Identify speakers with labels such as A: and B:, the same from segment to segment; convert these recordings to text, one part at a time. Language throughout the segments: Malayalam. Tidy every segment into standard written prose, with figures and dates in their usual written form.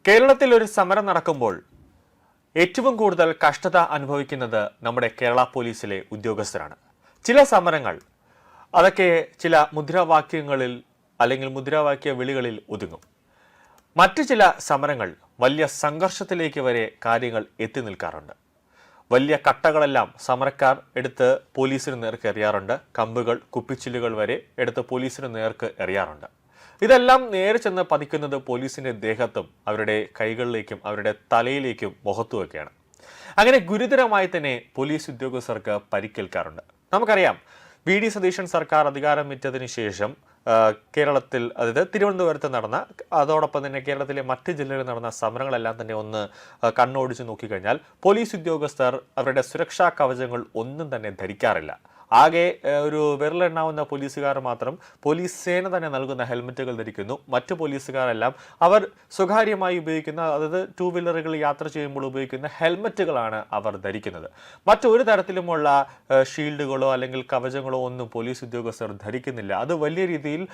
A: കേരളത്തിൽ ഒരു സമരം നടക്കുമ്പോൾ ഏറ്റവും കൂടുതൽ കഷ്ടത അനുഭവിക്കുന്നത് നമ്മുടെ കേരള പോലീസിലെ ഉദ്യോഗസ്ഥരാണ്. ചില സമരങ്ങൾ അതൊക്കെ ചില മുദ്രാവാക്യങ്ങളിൽ അല്ലെങ്കിൽ മുദ്രാവാക്യ വിളികളിൽ ഒതുങ്ങും. മറ്റു ചില സമരങ്ങൾ വലിയ സംഘർഷത്തിലേക്ക് വരെ കാര്യങ്ങൾ എത്തി നിൽക്കാറുണ്ട്. വലിയ കട്ടകളെല്ലാം സമരക്കാർ എടുത്ത് പോലീസിന് നേർക്ക് എറിയാറുണ്ട്. കമ്പുകൾ, കുപ്പിച്ചില്ലുകൾ വരെ എടുത്ത് പോലീസിന് നേർക്ക് എറിയാറുണ്ട്. ഇതെല്ലാം നേരെ ചെന്ന് പതിക്കുന്നത് പോലീസിന്റെ ദേഹത്തും അവരുടെ കൈകളിലേക്കും അവരുടെ തലയിലേക്കും മുഖത്തുമൊക്കെയാണ്. അങ്ങനെ ഗുരുതരമായി തന്നെ പോലീസ് ഉദ്യോഗസ്ഥർക്ക് പരിക്കേൽക്കാറുണ്ട്. നമുക്കറിയാം, വി ഡി സതീശൻ സർക്കാർ അധികാരമേറ്റതിന് ശേഷം കേരളത്തിൽ, അതായത് തിരുവനന്തപുരത്ത് നടന്ന, അതോടൊപ്പം തന്നെ കേരളത്തിലെ മറ്റ് ജില്ലകളിൽ നടന്ന സമരങ്ങളെല്ലാം തന്നെ ഒന്ന് കണ്ണോടിച്ച് നോക്കിക്കഴിഞ്ഞാൽ പോലീസ് ഉദ്യോഗസ്ഥർ അവരുടെ സുരക്ഷാ കവചങ്ങൾ ഒന്നും തന്നെ ധരിക്കാറില്ല. ആകെ ഒരു വിരലെണ്ണാവുന്ന പോലീസുകാർ മാത്രം പോലീസ് സേന തന്നെ നൽകുന്ന ഹെൽമെറ്റുകൾ ധരിക്കുന്നു. മറ്റു പോലീസുകാരെല്ലാം അവർ സ്വകാര്യമായി ഉപയോഗിക്കുന്ന, അതായത് ടൂ വീലറുകളിൽ യാത്ര ചെയ്യുമ്പോൾ ഉപയോഗിക്കുന്ന ഹെൽമെറ്റുകളാണ് അവർ ധരിക്കുന്നത്. മറ്റൊരു തരത്തിലുമുള്ള ഷീൽഡുകളോ അല്ലെങ്കിൽ കവചങ്ങളോ ഒന്നും പോലീസ് ഉദ്യോഗസ്ഥർ ധരിക്കുന്നില്ല. അത് വലിയ രീതിയിൽ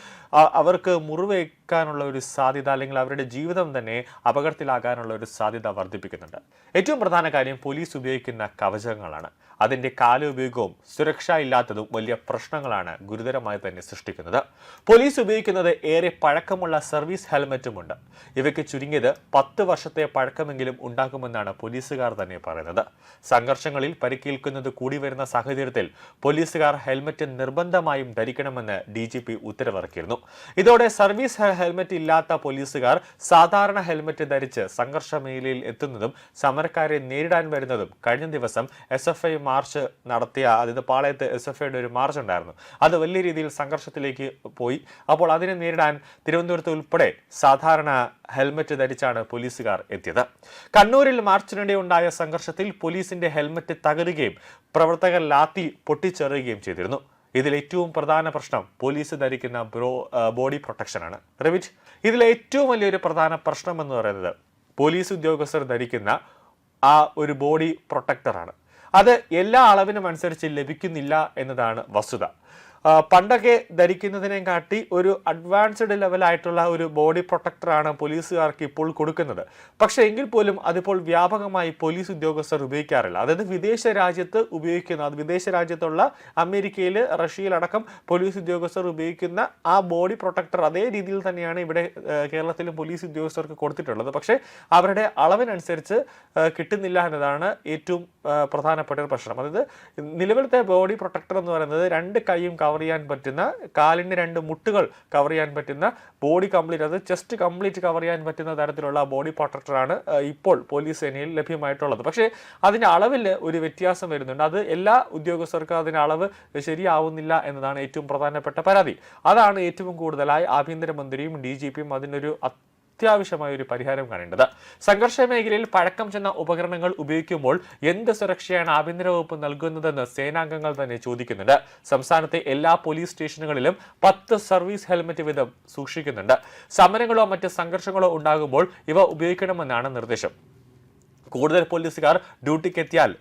A: അവർക്ക് മുറിവേൽക്കാനുള്ള ഒരു സാധ്യത, അല്ലെങ്കിൽ അവരുടെ ജീവിതം തന്നെ അപകടത്തിലാകാനുള്ള ഒരു സാധ്യത വർദ്ധിപ്പിക്കുന്നുണ്ട്. ഏറ്റവും പ്രധാന കാര്യം പോലീസ് ഉപയോഗിക്കുന്ന കവചങ്ങളാണ്. അതിന്റെ കാലോപയോഗവും സുരക്ഷ ഇല്ലാത്തതും വലിയ പ്രശ്നങ്ങളാണ് ഗുരുതരമായി തന്നെ സൃഷ്ടിക്കുന്നത്. പോലീസ് ഉപയോഗിക്കുന്നത് ഏറെ പഴക്കമുള്ള സർവീസ് ഹെൽമെറ്റുമുണ്ട്. ഇവയ്ക്ക് ചുരുങ്ങിയത് 10 വർഷത്തെ പഴക്കമെങ്കിലും ഉണ്ടാകുമെന്നാണ് പോലീസുകാർ തന്നെ പറയുന്നത്. സംഘർഷങ്ങളിൽ പരിക്കേൽക്കുന്നത് കൂടി വരുന്ന സാഹചര്യത്തിൽ പോലീസുകാർ ഹെൽമെറ്റ് നിർബന്ധമായും ധരിക്കണമെന്ന് DGP ഉത്തരവിറക്കിയിരുന്നു. ഇതോടെ സർവീസ് ഹെൽമെറ്റ് ഇല്ലാത്ത പോലീസുകാർ സാധാരണ ഹെൽമെറ്റ് ധരിച്ച് സംഘർഷ മേഖലയിൽ എത്തുന്നതും സമരക്കാരെ നേരിടാൻ വരുന്നതും കഴിഞ്ഞ ദിവസം SFI മാർച്ച് നടത്തിയ, അതായത് പാളയത്ത് SFIയുടെ ഒരു മാർച്ച് ഉണ്ടായിരുന്നു. അത് വലിയ രീതിയിൽ സംഘർഷത്തിലേക്ക് പോയി. അപ്പോൾ അതിനെ നേരിടാൻ തിരുവനന്തപുരത്ത് ഉൾപ്പെടെ സാധാരണ ഹെൽമെറ്റ് ധരിച്ചാണ് പോലീസുകാർ എത്തിയത്. കണ്ണൂരിൽ മാർച്ചിനിടെ ഉണ്ടായ സംഘർഷത്തിൽ പോലീസിന്റെ ഹെൽമെറ്റ് തകരുകയും പ്രവർത്തകർ ലാത്തി പൊട്ടിച്ചെറിയുകയും ചെയ്തിരുന്നു. ഇതിൽ ഏറ്റവും പ്രധാന പ്രശ്നം പോലീസ് ധരിക്കുന്ന ബോഡി പ്രൊട്ടക്ഷനാണ്. റവിജ്, ഇതിലെ ഏറ്റവും വലിയൊരു പ്രധാന പ്രശ്നം എന്ന് പറയുന്നത് പോലീസ് ഉദ്യോഗസ്ഥർ ധരിക്കുന്ന ആ ഒരു ബോഡി പ്രൊട്ടക്ടറാണ്. അത് എല്ലാ അളവിനും അനുസരിച്ച് ലഭിക്കുന്നില്ല എന്നതാണ് വസ്തുത. പണ്ടൊക്കെ ധരിക്കുന്നതിനെ കാട്ടി ഒരു അഡ്വാൻസ്ഡ് ലെവലായിട്ടുള്ള ഒരു ബോഡി പ്രൊട്ടക്ടറാണ് പോലീസുകാർക്ക് ഇപ്പോൾ കൊടുക്കുന്നത്. പക്ഷേ എങ്കിൽ പോലും അതിപ്പോൾ വ്യാപകമായി പോലീസ് ഉദ്യോഗസ്ഥർ ഉപയോഗിക്കാറില്ല. അതായത് വിദേശ രാജ്യത്ത് ഉപയോഗിക്കുന്ന, അത് വിദേശ രാജ്യത്തുള്ള അമേരിക്കയിൽ, റഷ്യയിലടക്കം പോലീസ് ഉദ്യോഗസ്ഥർ ഉപയോഗിക്കുന്ന ആ ബോഡി പ്രൊട്ടക്ടർ അതേ രീതിയിൽ തന്നെയാണ് ഇവിടെ കേരളത്തിലും പോലീസ് ഉദ്യോഗസ്ഥർക്ക് കൊടുത്തിട്ടുള്ളത്. പക്ഷേ അവരുടെ അളവിനനുസരിച്ച് കിട്ടുന്നില്ല എന്നതാണ് ഏറ്റവും പ്രധാനപ്പെട്ട ഒരു പ്രശ്നം. അതായത് നിലവിലത്തെ ബോഡി പ്രൊട്ടക്ടർ എന്ന് പറയുന്നത് 2 കൈയും കവർ ചെയ്യാൻ പറ്റുന്ന, കാലിന് 2 മുട്ടുകൾ കവർ ചെയ്യാൻ പറ്റുന്ന, ബോഡി കംപ്ലീറ്റ്, അത് ചെസ്റ്റ് കംപ്ലീറ്റ് കവർ ചെയ്യാൻ പറ്റുന്ന തരത്തിലുള്ള ബോഡി പ്രൊട്ടക്ടറാണ് ഇപ്പോൾ പോലീസ് സേനയിൽ ലഭ്യമായിട്ടുള്ളത്. പക്ഷേ അതിൻ്റെ അളവിൽ ഒരു വ്യത്യാസം വരുന്നുണ്ട്. അത് എല്ലാ ഉദ്യോഗസ്ഥർക്കും അതിൻ്റെ അളവ് ശരിയാവുന്നില്ല എന്നതാണ് ഏറ്റവും പ്രധാനപ്പെട്ട പരാതി. അതാണ് ഏറ്റവും കൂടുതലായി ആഭ്യന്തരമന്ത്രിയും DGPയും അതിനൊരു അത്യാവശ്യമായ ഒരു പരിഹാരം കാണേണ്ടത്. സംഘർഷ മേഖലയിൽ പഴക്കം ചെന്ന ഉപകരണങ്ങൾ ഉപയോഗിക്കുമ്പോൾ എന്ത് സുരക്ഷയാണ് ആഭ്യന്തര വകുപ്പ് നൽകുന്നതെന്ന് സേനാംഗങ്ങൾ തന്നെ ചോദിക്കുന്നുണ്ട്. സംസ്ഥാനത്തെ എല്ലാ പോലീസ് സ്റ്റേഷനുകളിലും 10 സർവീസ് ഹെൽമെറ്റ് വീതം സൂക്ഷിക്കുന്നുണ്ട്. സമരങ്ങളോ മറ്റ് സംഘർഷങ്ങളോ ഉണ്ടാകുമ്പോൾ ഇവ ഉപയോഗിക്കണമെന്നാണ് നിർദ്ദേശം. കൂടുതൽ പോലീസുകാർ ഡ്യൂട്ടിക്കെത്തിയാൽ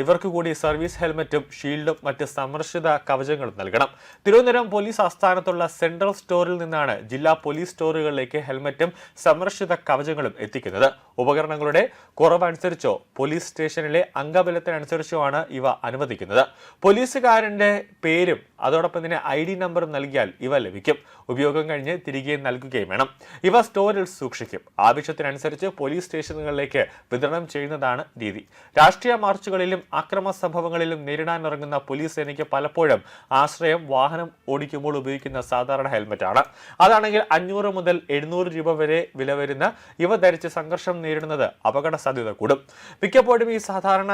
A: ഇവർക്ക് കൂടി സർവീസ് ഹെൽമെറ്റും ഷീൽഡും മറ്റ് സംരക്ഷിത കവചങ്ങളും നൽകണം. തിരുവനന്തപുരം പോലീസ് ആസ്ഥാനത്തുള്ള സെൻട്രൽ സ്റ്റോറിൽ നിന്നാണ് ജില്ലാ പോലീസ് സ്റ്റോറുകളിലേക്ക് ഹെൽമെറ്റും സംരക്ഷിത കവചങ്ങളും എത്തിക്കുന്നത്. ഉപകരണങ്ങളുടെ കുറവനുസരിച്ചോ പോലീസ് സ്റ്റേഷനിലെ അംഗബലത്തിനനുസരിച്ചോ ആണ് ഇവ അനുവദിക്കുന്നത്. പോലീസുകാരന്റെ പേരും അതോടൊപ്പം തന്നെ ID നമ്പറും നൽകിയാൽ ഇവ ലഭിക്കും. ഉപയോഗം കഴിഞ്ഞ് തിരികെ നൽകുകയും വേണം. ഇവ സ്റ്റോറിൽ സൂക്ഷിക്കും. ആവശ്യത്തിനനുസരിച്ച് പോലീസ് സ്റ്റേഷനുകളിലേക്ക് വിതരണം ചെയ്യുന്നതാണ് രീതി. രാഷ്ട്രീയ മാർച്ചുകളിലും അക്രമ സംഭവങ്ങളിലും നേരിടാനിറങ്ങുന്ന പോലീസ് സേനയ്ക്ക് പലപ്പോഴും ആശ്രയം വാഹനം ഓടിക്കുമ്പോൾ ഉപയോഗിക്കുന്ന സാധാരണ ഹെൽമെറ്റാണ്. അതാണെങ്കിൽ 500 മുതൽ 700 രൂപ വരെ വില വരുന്ന ഇവ ധരിച്ച് സംഘർഷം നേരിടുന്നത് അപകട സാധ്യത കൂടും. മിക്കപ്പോഴും ഈ സാധാരണ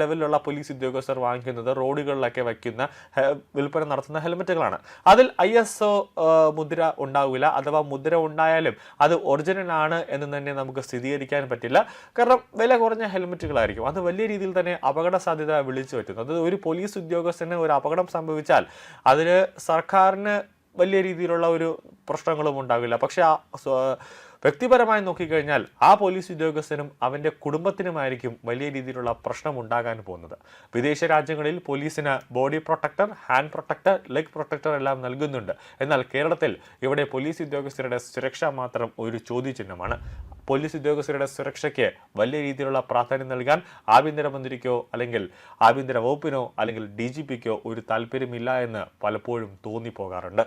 A: ലെവലിലുള്ള പോലീസ് ഉദ്യോഗസ്ഥർ വാങ്ങിക്കുന്നത് റോഡുകളിലൊക്കെ വയ്ക്കുന്ന, വിൽപ്പന നടത്തുന്ന ഹെൽമെറ്റുകളാണ്. അതിൽ ISO മുദ്ര ഉണ്ടാവില്ല. അഥവാ മുദ്ര ഉണ്ടായാലും അത് ഒറിജിനൽ ആണ് എന്ന് തന്നെ നമുക്ക് സ്ഥിരീകരിക്കാൻ പറ്റില്ല. കാരണം വില കുറഞ്ഞ ഹെൽമെറ്റുകളായിരിക്കും. അത് വലിയ രീതിയിൽ തന്നെ അപകട സാധ്യത വിളിച്ചു പറ്റുന്നു. അത് ഒരു പോലീസ് ഉദ്യോഗസ്ഥന് ഒരു അപകടം സംഭവിച്ചാൽ അതിന് സർക്കാരിന് വലിയ രീതിയിലുള്ള ഒരു പ്രശ്നങ്ങളും ഉണ്ടാകില്ല. പക്ഷെ വ്യക്തിപരമായി നോക്കിക്കഴിഞ്ഞാൽ ആ പോലീസ് ഉദ്യോഗസ്ഥനും അവന്റെ കുടുംബത്തിനുമായിരിക്കും വലിയ രീതിയിലുള്ള പ്രശ്നം ഉണ്ടാകാൻ പോകുന്നത്. വിദേശ രാജ്യങ്ങളിൽ പോലീസിന് body protector, hand protector, leg protector എല്ലാം നൽകുന്നുണ്ട്. എന്നാൽ കേരളത്തിൽ ഇവിടെ പോലീസ് ഉദ്യോഗസ്ഥരുടെ സുരക്ഷ മാത്രം ഒരു ചോദ്യചിഹ്നമാണ്. പോലീസ് ഉദ്യോഗസ്ഥരുടെ സുരക്ഷയ്ക്ക് വലിയ രീതിയിലുള്ള പ്രാധാന്യം നൽകാൻ ആഭ്യന്തരമന്ത്രിക്കോ അല്ലെങ്കിൽ ആഭ്യന്തര വകുപ്പിനോ അല്ലെങ്കിൽ DGPക്കോ ഒരു താല്പര്യമില്ല എന്ന് പലപ്പോഴും തോന്നിപ്പോകാറുണ്ട്.